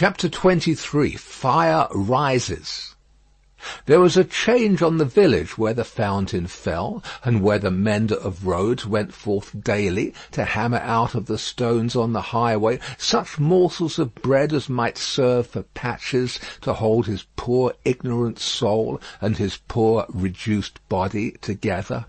Chapter 23. Fire rises. There was a change on the village where the fountain fell, and where the mender of roads went forth daily to hammer out of the stones on the highway such morsels of bread as might serve for patches to hold his poor ignorant soul and his poor reduced body together.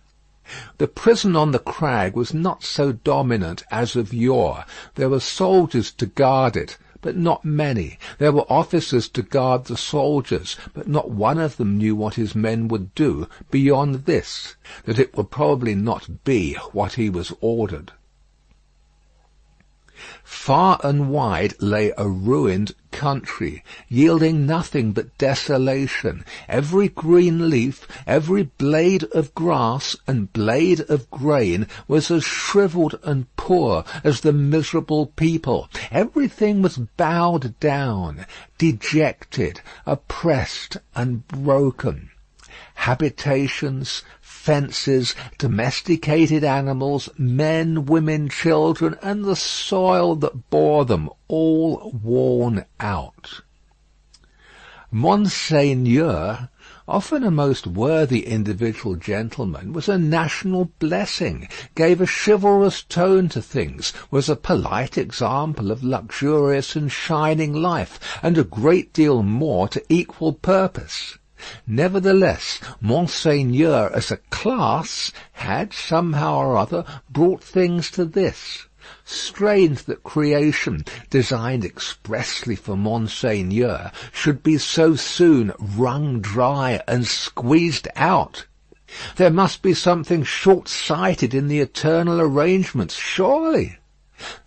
The prison on the crag was not so dominant as of yore. There were soldiers to guard it, but not many. There were officers to guard the soldiers, but not one of them knew what his men would do beyond this, that it would probably not be what he was ordered. Far and wide lay a ruined country, yielding nothing but desolation. Every green leaf, every blade of grass and blade of grain was as shrivelled and poor as the miserable people. Everything was bowed down, dejected, oppressed, and broken. Habitations, fences, domesticated animals, men, women, children, and the soil that bore them, all worn out. Monseigneur, often a most worthy individual gentleman, was a national blessing, gave a chivalrous tone to things, was a polite example of luxurious and shining life, and a great deal more to equal purpose. Nevertheless, Monseigneur as a class had, somehow or other, brought things to this. Strange that creation, designed expressly for Monseigneur, should be so soon wrung dry and squeezed out. There must be something short-sighted in the eternal arrangements, surely.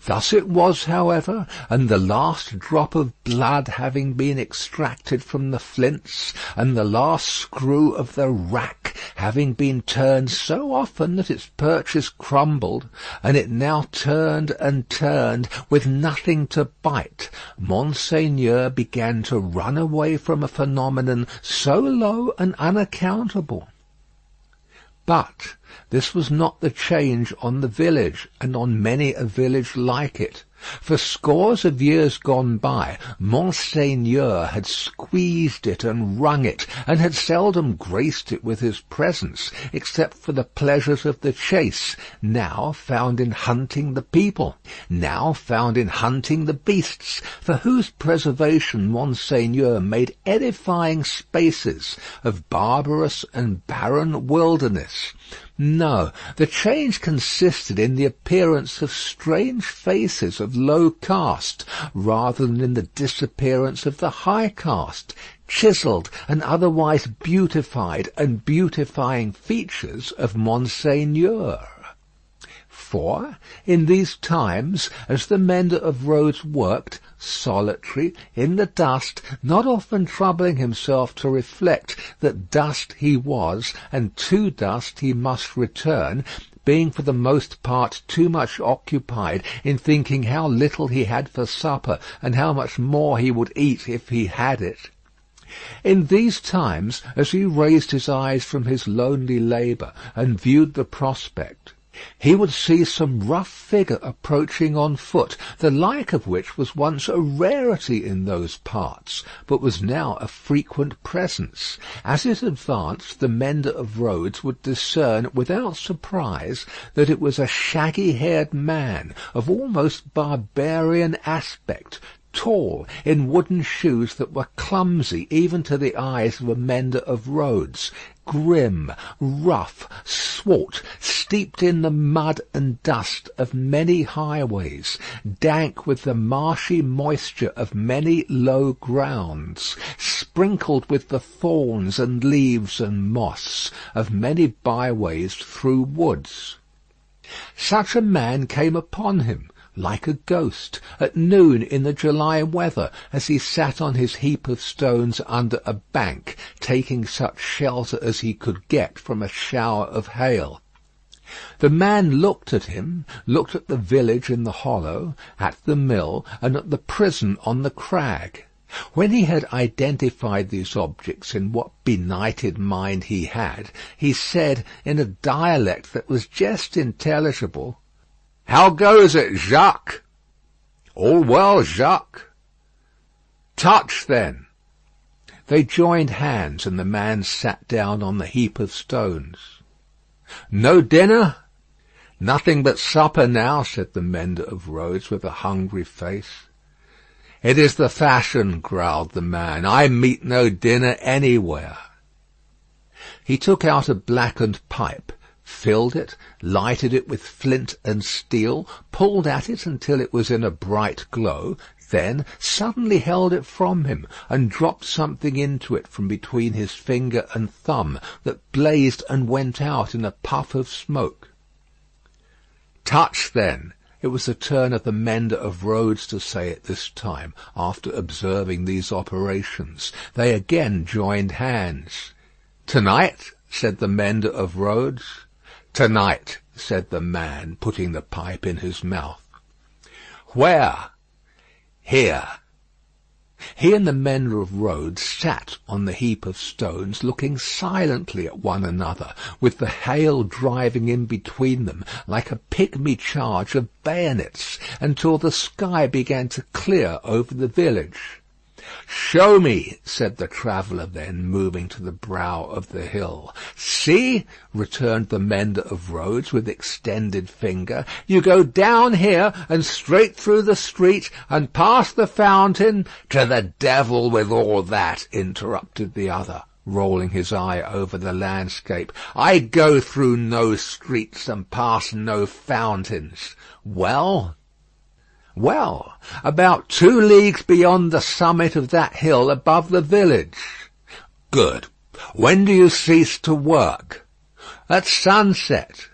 Thus it was, however, and the last drop of blood having been extracted from the flints, and the last screw of the rack having been turned so often that its perches crumbled, and it now turned and turned with nothing to bite, Monseigneur began to run away from a phenomenon so low and unaccountable. But this was not the change on the village, and on many a village like it. For scores of years gone by, Monseigneur had squeezed it and wrung it, and had seldom graced it with his presence, except for the pleasures of the chase, now found in hunting the people, now found in hunting the beasts, for whose preservation Monseigneur made edifying spaces of barbarous and barren wilderness. No, the change consisted in the appearance of strange faces of low caste, rather than in the disappearance of the high caste, chiselled and otherwise beautified and beautifying features of Monseigneur. For, in these times, as the mender of roads worked, solitary, in the dust, not often troubling himself to reflect that dust he was, and to dust he must return, being for the most part too much occupied in thinking how little he had for supper, and how much more he would eat if he had it. In these times, as he raised his eyes from his lonely labour, and viewed the prospect, he would see some rough figure approaching on foot, the like of which was once a rarity in those parts, but was now a frequent presence. As it advanced, the mender of roads would discern without surprise that it was a shaggy-haired man of almost barbarian aspect, tall, in wooden shoes that were clumsy even to the eyes of a mender of roads, grim, rough, swart, steeped in the mud and dust of many highways, dank with the marshy moisture of many low grounds, sprinkled with the thorns and leaves and moss of many byways through woods. Such a man came upon him, like a ghost, at noon in the July weather, as he sat on his heap of stones under a bank, taking such shelter as he could get from a shower of hail. The man looked at him, looked at the village in the hollow, at the mill, and at the prison on the crag. When he had identified these objects in what benighted mind he had, he said, in a dialect that was just intelligible, "How goes it, Jacques?" "All well, Jacques." Touch, then." They joined hands, and the man sat down on the heap of stones. "No dinner?" "Nothing but supper now," said the mender of roads with a hungry face. "It is the fashion," growled the man. "I meet no dinner anywhere." He took out a blackened pipe, filled it, lighted it with flint and steel, pulled at it until it was in a bright glow, then suddenly held it from him, and dropped something into it from between his finger and thumb, that blazed and went out in a puff of smoke. "Touch, then." It was the turn of the mender of roads to say it this time, after observing these operations. They again joined hands. "Tonight?" said the mender of roads. "Tonight," said the man, putting the pipe in his mouth. "Where?" "Here." He and the mender of roads sat on the heap of stones, looking silently at one another, with the hail driving in between them like a pygmy charge of bayonets, until the sky began to clear over the village. "Show me," said the traveller then, moving to the brow of the hill. "See," returned the mender of roads with extended finger. "You go down here, and straight through the street, and past the fountain—" "To the devil with all that," interrupted the other, rolling his eye over the landscape. "I go through no streets and past no fountains." "Well?" "Well, about 2 leagues beyond the summit of that hill above the village." "Good. When do you cease to work?" "At sunset."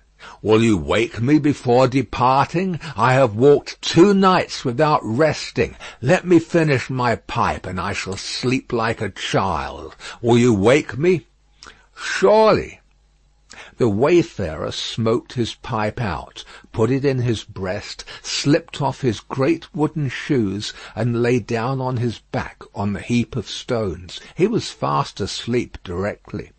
"Will you wake me before departing? I have walked 2 nights without resting. Let me finish my pipe, and I shall sleep like a child. Will you wake me?" "Surely." The wayfarer smoked his pipe out, put it in his breast, slipped off his great wooden shoes, and lay down on his back on the heap of stones. He was fast asleep directly.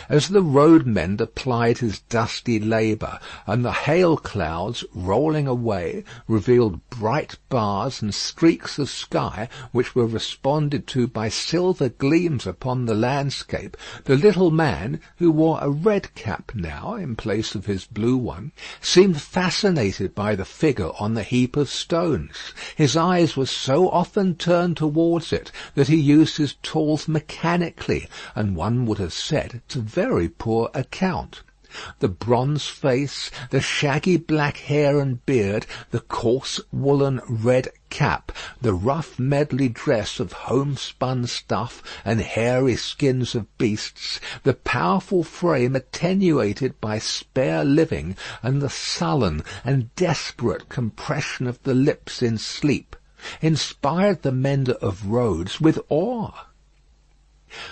As the road mender plied his dusty labour, and the hail clouds, rolling away, revealed bright bars and streaks of sky, which were responded to by silver gleams upon the landscape, the little man, who wore a red cap now in place of his blue one, seemed fascinated by the figure on the heap of stones. His eyes were so often turned towards it that he used his tools mechanically, and one would have said to very poor account. The bronze face, the shaggy black hair and beard, the coarse woolen red cap, the rough medley dress of homespun stuff and hairy skins of beasts, the powerful frame attenuated by spare living, and the sullen and desperate compression of the lips in sleep, inspired the mender of roads with awe.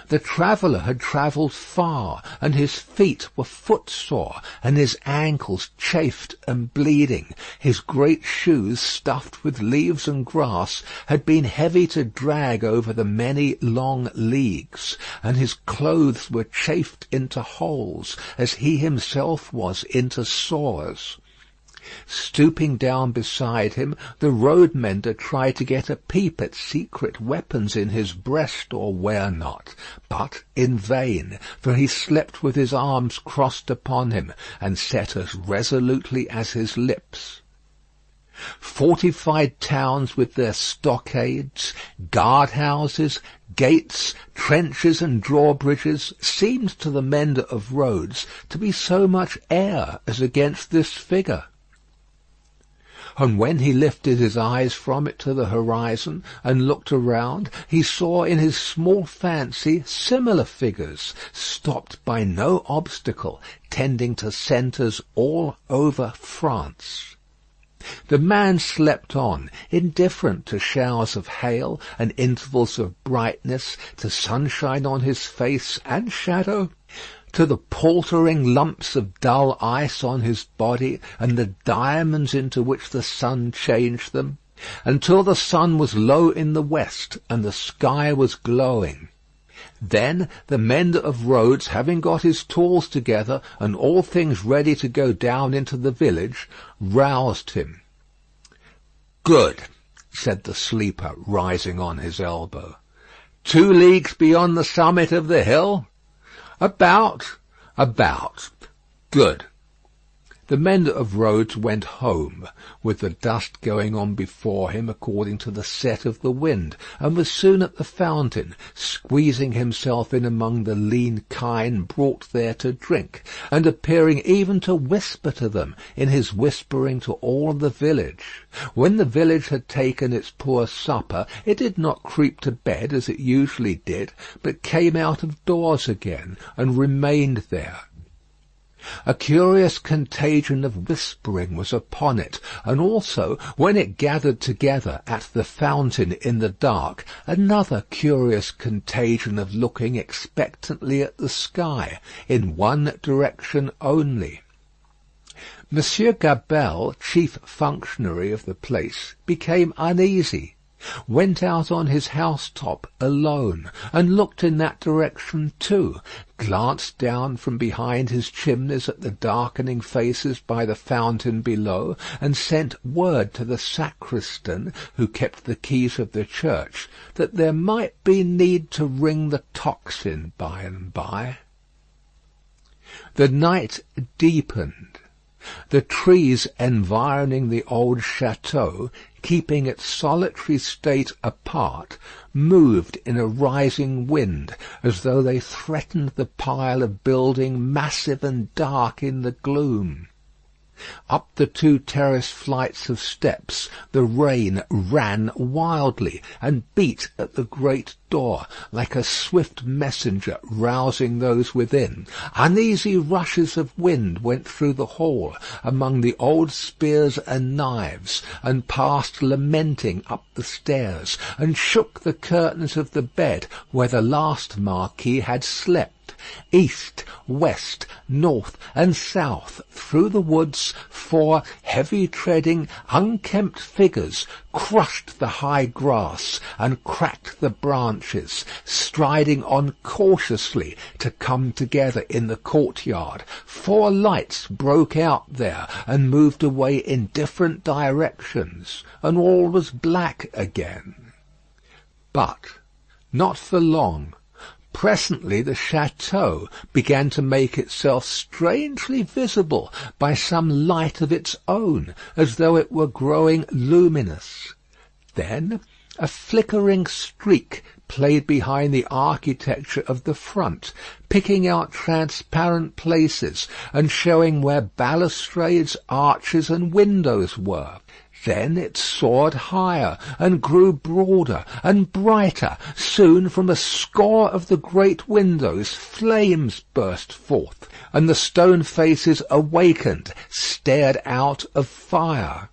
The traveller had travelled far, and his feet were footsore, and his ankles chafed and bleeding. His great shoes, stuffed with leaves and grass, had been heavy to drag over the many long leagues, and his clothes were chafed into holes, as he himself was into sores. Stooping down beside him, the road mender tried to get a peep at secret weapons in his breast or where not, but in vain, for he slept with his arms crossed upon him, and set as resolutely as his lips. Fortified towns with their stockades, guard-houses, gates, trenches, and drawbridges seemed to the mender of roads to be so much air as against this figure. And when he lifted his eyes from it to the horizon, and looked around, he saw in his small fancy similar figures, stopped by no obstacle, tending to centres all over France. The man slept on, indifferent to showers of hail and intervals of brightness, to sunshine on his face and shadow, to the paltering lumps of dull ice on his body, and the diamonds into which the sun changed them, until the sun was low in the west, and the sky was glowing. Then the mender of roads, having got his tools together, and all things ready to go down into the village, roused him. "Good," said the sleeper, rising on his elbow. 2 leagues beyond the summit of the hill? About. Good. The mender of roads went home, with the dust going on before him according to the set of the wind, and was soon at the fountain, squeezing himself in among the lean kine brought there to drink, and appearing even to whisper to them in his whispering to all the village. When the village had taken its poor supper, it did not creep to bed as it usually did, but came out of doors again, and remained there. A curious contagion of whispering was upon it, and also, when it gathered together at the fountain in the dark, another curious contagion of looking expectantly at the sky, in one direction only. Monsieur Gabelle, chief functionary of the place, became uneasy, went out on his housetop alone, and looked in that direction too, glanced down from behind his chimneys at the darkening faces by the fountain below, and sent word to the sacristan, who kept the keys of the church, that there might be need to ring the tocsin by and by. The night deepened. The trees environing the old chateau, keeping its solitary state apart, moved in a rising wind, as though they threatened the pile of building massive and dark in the gloom. Up the 2 terrace flights of steps the rain ran wildly, and beat at the great door like a swift messenger rousing those within. Uneasy rushes of wind went through the hall among the old spears and knives, and passed lamenting up the stairs, and shook the curtains of the bed where the last Marquis had slept. East, west, north, and south, through the woods, 4 heavy-treading, unkempt figures crushed the high grass and cracked the branches, striding on cautiously to come together in the courtyard. 4 lights broke out there and moved away in different directions, and all was black again. But not for long. Presently the chateau began to make itself strangely visible by some light of its own, as though it were growing luminous. Then a flickering streak played behind the architecture of the front, picking out transparent places and showing where balustrades, arches, and windows were. Then it soared higher, and grew broader and brighter. Soon from a score of the great windows flames burst forth, and the stone faces awakened, stared out of fire.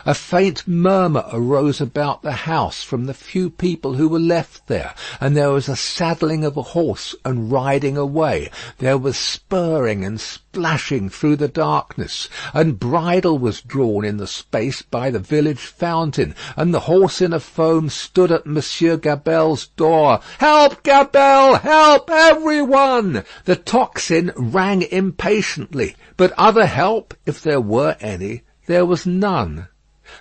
A faint murmur arose about the house from the few people who were left there, and there was a saddling of a horse and riding away. There was spurring and splashing through the darkness, and bridle was drawn in the space by the village fountain, and the horse in a foam stood at Monsieur Gabelle's door. "Help, Gabelle! Help, everyone!" The tocsin rang impatiently, but other help, if there were any, there was none.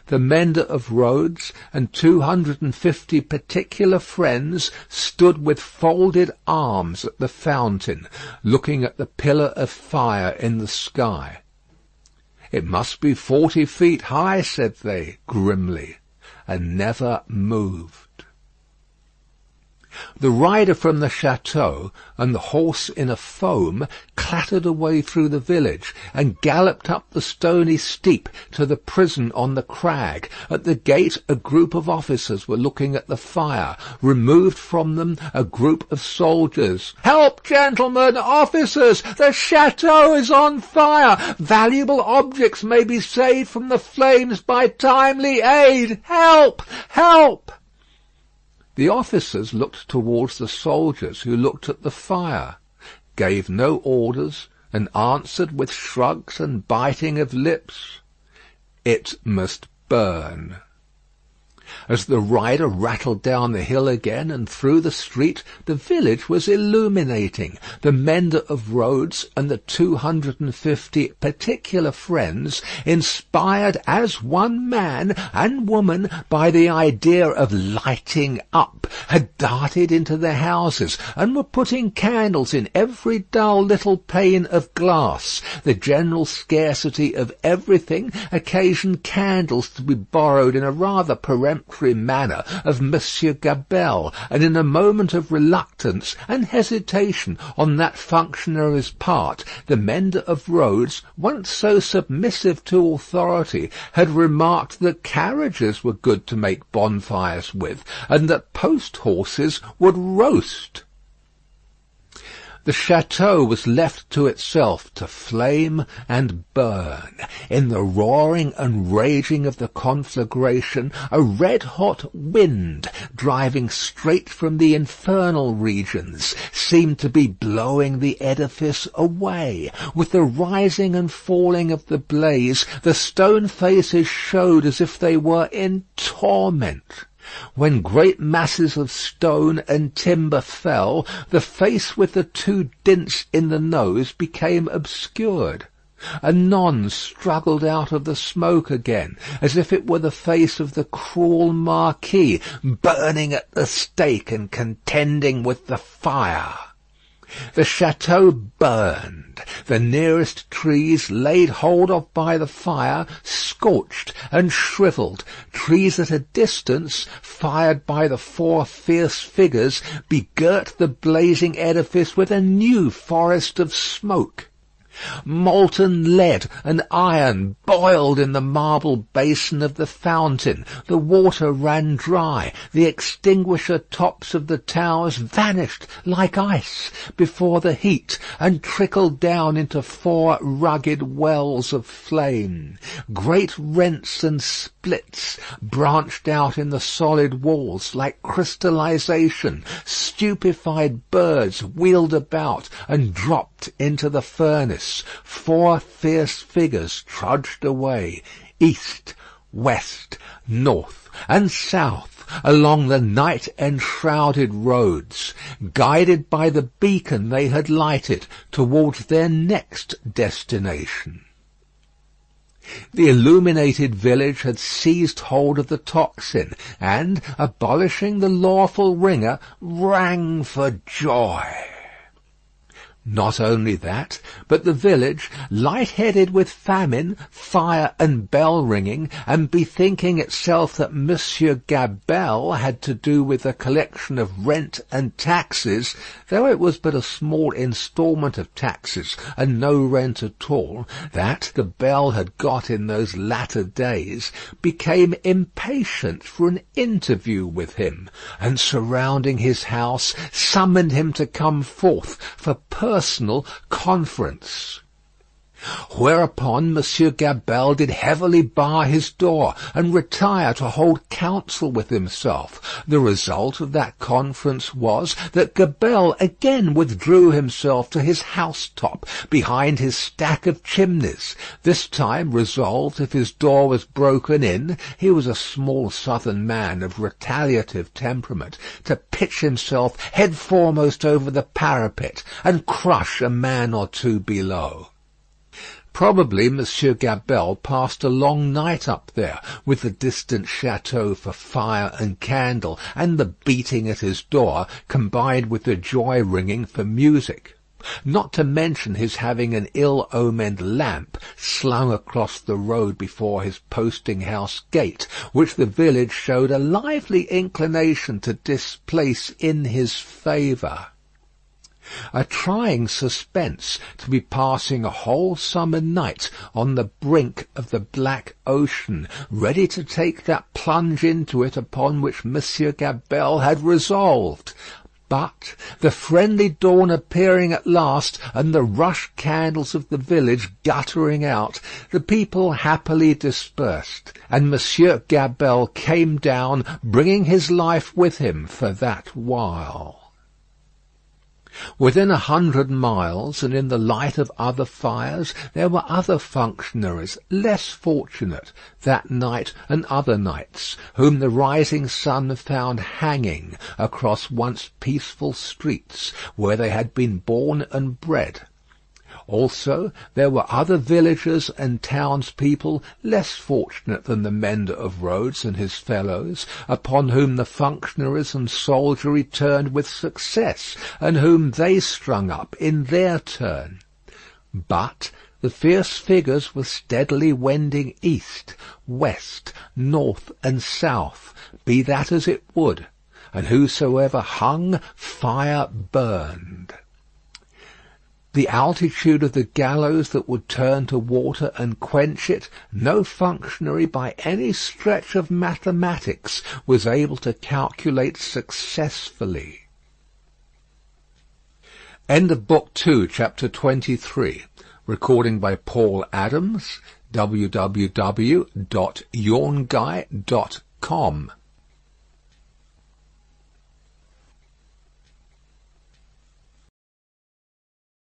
The mender of roads and 250 particular friends stood with folded arms at the fountain, looking at the pillar of fire in the sky. "It must be 40 feet high," said they, grimly, and never moved. The rider from the chateau and the horse in a foam clattered away through the village, and galloped up the stony steep to the prison on the crag. At the gate a group of officers were looking at the fire. Removed from them a group of soldiers. "Help, gentlemen, officers! The chateau is on fire! Valuable objects may be saved from the flames by timely aid! Help! Help!" The officers looked towards the soldiers, who looked at the fire, gave no orders, and answered with shrugs and biting of lips, "It must burn." As the rider rattled down the hill again and through the street, the village was illuminating. The mender of roads and the 250 particular friends, inspired as one man and woman by the idea of lighting up, had darted into their houses and were putting candles in every dull little pane of glass. The general scarcity of everything occasioned candles to be borrowed in a rather peremptory manner of Monsieur Gabelle, and in a moment of reluctance and hesitation on that functionary's part, the mender of roads, once so submissive to authority, had remarked that carriages were good to make bonfires with, and that post-horses would roast. The château was left to itself to flame and burn. In the roaring and raging of the conflagration, a red-hot wind, driving straight from the infernal regions, seemed to be blowing the edifice away. With the rising and falling of the blaze, the stone faces showed as if they were in torment. When great masses of stone and timber fell, the face with the 2 dints in the nose became obscured. Anon struggled out of the smoke again, as if it were the face of the cruel Marquis, burning at the stake and contending with the fire. The château burned. The nearest trees, laid hold of by the fire, scorched and shrivelled. Trees at a distance, fired by the 4 fierce figures, begirt the blazing edifice with a new forest of smoke. Molten lead and iron boiled in the marble basin of the fountain. The water ran dry. The extinguisher tops of the towers vanished like ice before the heat, and trickled down into 4 rugged wells of flame. Great rents and splits branched out in the solid walls like crystallization. Stupefied birds wheeled about and dropped into the furnace. 4 fierce figures trudged away, east, west, north, and south, along the night-enshrouded roads, guided by the beacon they had lighted towards their next destination. The illuminated village had seized hold of the tocsin, and, abolishing the lawful ringer, rang for joy. Not only that, but the village, light-headed with famine, fire, and bell-ringing, and bethinking itself that Monsieur Gabelle had to do with the collection of rent and taxes, though it was but a small instalment of taxes and no rent at all, that the bell had got in those latter days, became impatient for an interview with him, and surrounding his house, summoned him to come forth for personal conference. Whereupon Monsieur Gabelle did heavily bar his door, and retire to hold counsel with himself. The result of that conference was that Gabelle again withdrew himself to his housetop, behind his stack of chimneys, this time resolved, if his door was broken in, he was a small southern man of retaliative temperament, to pitch himself head foremost over the parapet, and crush a man or 2 below. Probably Monsieur Gabelle passed a long night up there, with the distant château for fire and candle, and the beating at his door, combined with the joy-ringing for music. Not to mention his having an ill-omened lamp slung across the road before his posting-house gate, which the village showed a lively inclination to displace in his favour. A trying suspense to be passing a whole summer night on the brink of the black ocean, ready to take that plunge into it upon which Monsieur Gabelle had resolved. But the friendly dawn appearing at last, and the rush candles of the village guttering out, the people happily dispersed, and Monsieur Gabelle came down, bringing his life with him for that while. Within 100 miles, and in the light of other fires, there were other functionaries, less fortunate, that night and other nights, whom the rising sun found hanging across once peaceful streets, where they had been born and bred. Also, there were other villagers and townspeople less fortunate than the mender of roads and his fellows, upon whom the functionaries and soldiery turned with success, and whom they strung up in their turn. But the fierce figures were steadily wending east, west, north, and south, be that as it would, and whosoever hung, fire burned. The altitude of the gallows that would turn to water and quench it, no functionary by any stretch of mathematics was able to calculate successfully. End of Book 2, Chapter 23. Recording by Paul Adams, www.yawnguy.com.